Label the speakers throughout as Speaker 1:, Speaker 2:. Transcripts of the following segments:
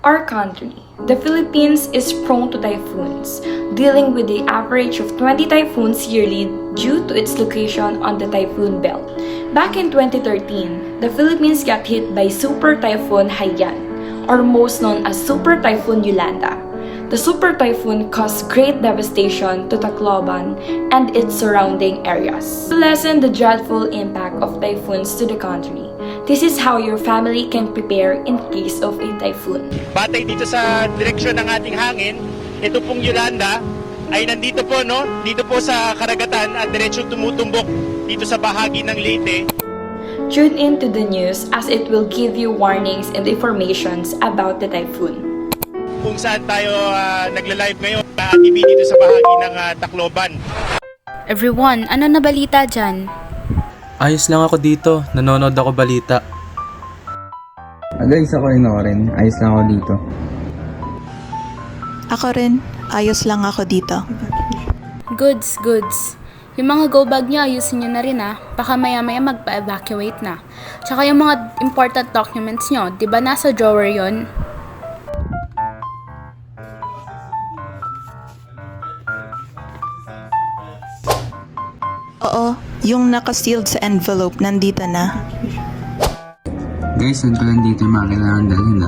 Speaker 1: Our country, the Philippines, is prone to typhoons, dealing with the average of 20 typhoons yearly due to its location on the typhoon belt. Back in 2013, the Philippines got hit by Super Typhoon Haiyan, or most known as Super Typhoon Yolanda. The super typhoon caused great devastation to Tacloban and its surrounding areas. To lessen the dreadful impact of typhoons to the country, this is how your family can prepare in case of a typhoon.
Speaker 2: Batay dito sa direksyon ng ating hangin, ito pong Yolanda ay nandito po, no? Dito po sa karagatan at diretsyo tumutumbok dito sa bahagi ng Leyte.
Speaker 1: Tune in to the news as it will give you warnings and informations about the typhoon.
Speaker 2: Kung saan tayo nagla-live ngayon sa TV dito sa bahagi ng Tacloban.
Speaker 3: Everyone, ano na balita dyan?
Speaker 4: Ayos lang ako dito, nanonood ako balita.
Speaker 5: Guys, ako rin. Ayos lang ako dito.
Speaker 6: Ako rin, ayos lang ako dito.
Speaker 3: Goods. Yung mga go bag nyo, ayusin nyo na rin Baka maya-maya magpa-evacuate na. Tsaka yung mga important documents nyo, di ba nasa drawer yon?
Speaker 6: Oo, yung naka-sealed sa envelope, nandito na.
Speaker 5: Guys, saan ko lang dito yung mga kailangan dalhin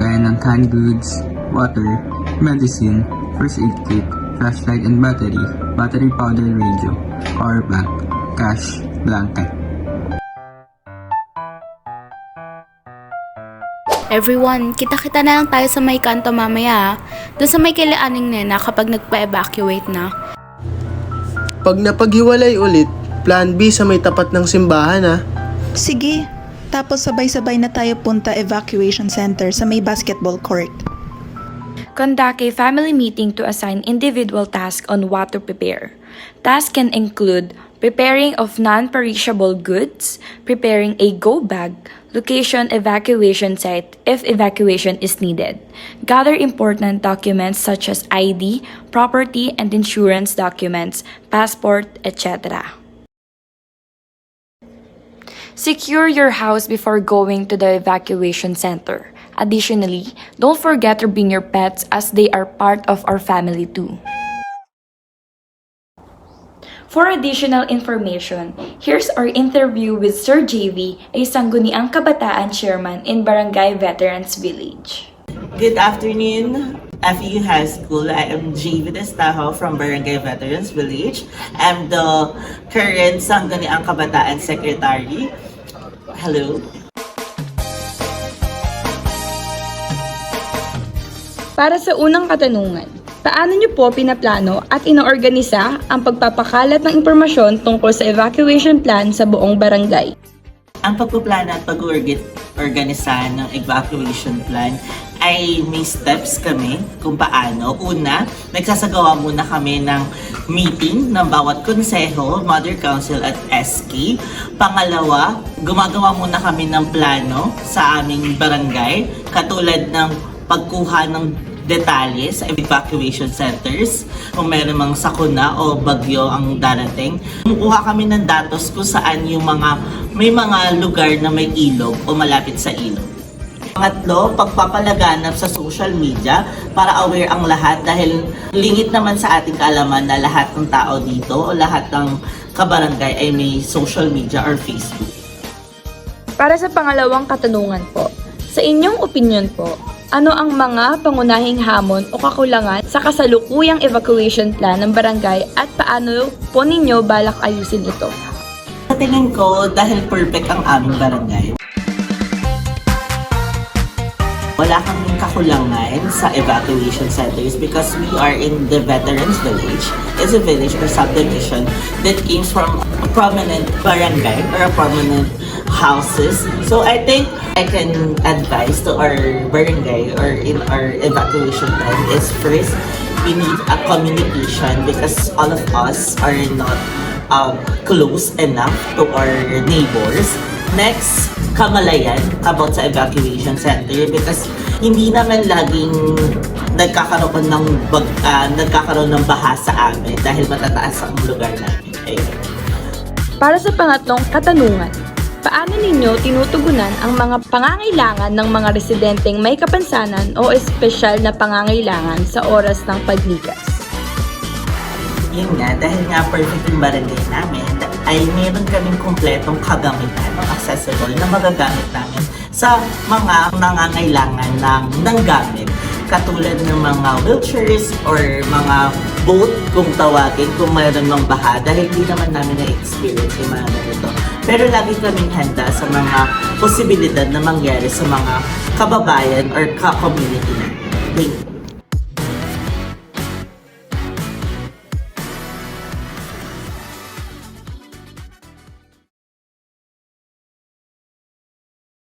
Speaker 5: Gaya ng canned goods, water, medicine, first aid kit, flashlight and battery powder radio, power bank, cash, blanket.
Speaker 3: Everyone, kita-kita na lang tayo sa may kanto mamaya Doon sa may kilaaning nena kapag nagpa-evacuate na.
Speaker 7: Pag napaghiwalay ulit, plan B sa may tapat ng simbahan
Speaker 6: Sige, tapos sabay-sabay na tayo punta evacuation center sa may basketball court.
Speaker 1: Conduct a family meeting to assign individual tasks on what to prepare. Tasks can include preparing of non-perishable goods, preparing a go bag, location evacuation site if evacuation is needed, gather important documents such as ID, property and insurance documents, passport, etc. Secure your house before going to the evacuation center. Additionally, don't forget to bring your pets as they are part of our family too. For additional information, here's our interview with Sir JV, a Sangguniang Kabataan Chairman in Barangay Veterans Village.
Speaker 8: Good afternoon, FEU High School. I am JV Destajo from Barangay Veterans Village. I'm the current Sangguniang Kabataan Secretary. Hello.
Speaker 1: Para sa unang katanungan, paano niyo po pinaplano at inoorganisa ang pagpapakalat ng impormasyon tungkol sa evacuation plan sa buong barangay?
Speaker 8: Ang pagpaplano at pag-organisa ng evacuation plan ay may steps kami kung paano. Una, nagsasagawa muna kami ng meeting ng bawat konseho, Mother Council at SK. Pangalawa, gumagawa muna kami ng plano sa aming barangay, katulad ng pagkuha ng detalye sa evacuation centers, kung meron mang sakuna o bagyo ang darating. Kumukuha kami ng datos kung saan yung may mga lugar na may ilog o malapit sa ilog. Pangatlo, pagpapalaganap sa social media para aware ang lahat dahil lingit naman sa ating kaalaman na lahat ng tao dito o lahat ng kabarangay ay may social media or Facebook.
Speaker 1: Para sa pangalawang katanungan po, sa inyong opinion po, ano ang mga pangunahing hamon o kakulangan sa kasalukuyang evacuation plan ng barangay at paano po ninyo balak ayusin ito?
Speaker 8: Sa tingin ko, dahil perfect ang aming barangay, wala kaming kakulangan sa evacuation centers because we are in the Veterans Village. It's a village or subdivision that came from a prominent barangay or a prominent houses. So I think I can advise to our barangay or in our evacuation plan is first, we need a communication because all of us are not close enough to our neighbors. Next, kamalayan about sa evacuation center because hindi naman laging nagkakaroon ng baha sa amin dahil matataas ang lugar namin. Ayun.
Speaker 1: Para sa pangatlong katanungan, Paano ninyo tinutugunan ang mga pangangailangan ng mga residenteng may kapansanan o espesyal na pangangailangan sa oras ng paglikas?
Speaker 8: Yun nga, dahil nga perfect yung barangay namin, ay meron kaming kumpletong kagamitan o accessible na magagamit namin sa mga nangangailangan ng gamit. Katulad ng mga wheelchairs or mga boat kung tawagin, kung mayroon mang baha, dahil hindi naman namin na-experience yung mga ganito. Pero lagi kaming handa sa mga posibilidad na mangyari sa mga kababayan or ka-community natin. Thank you.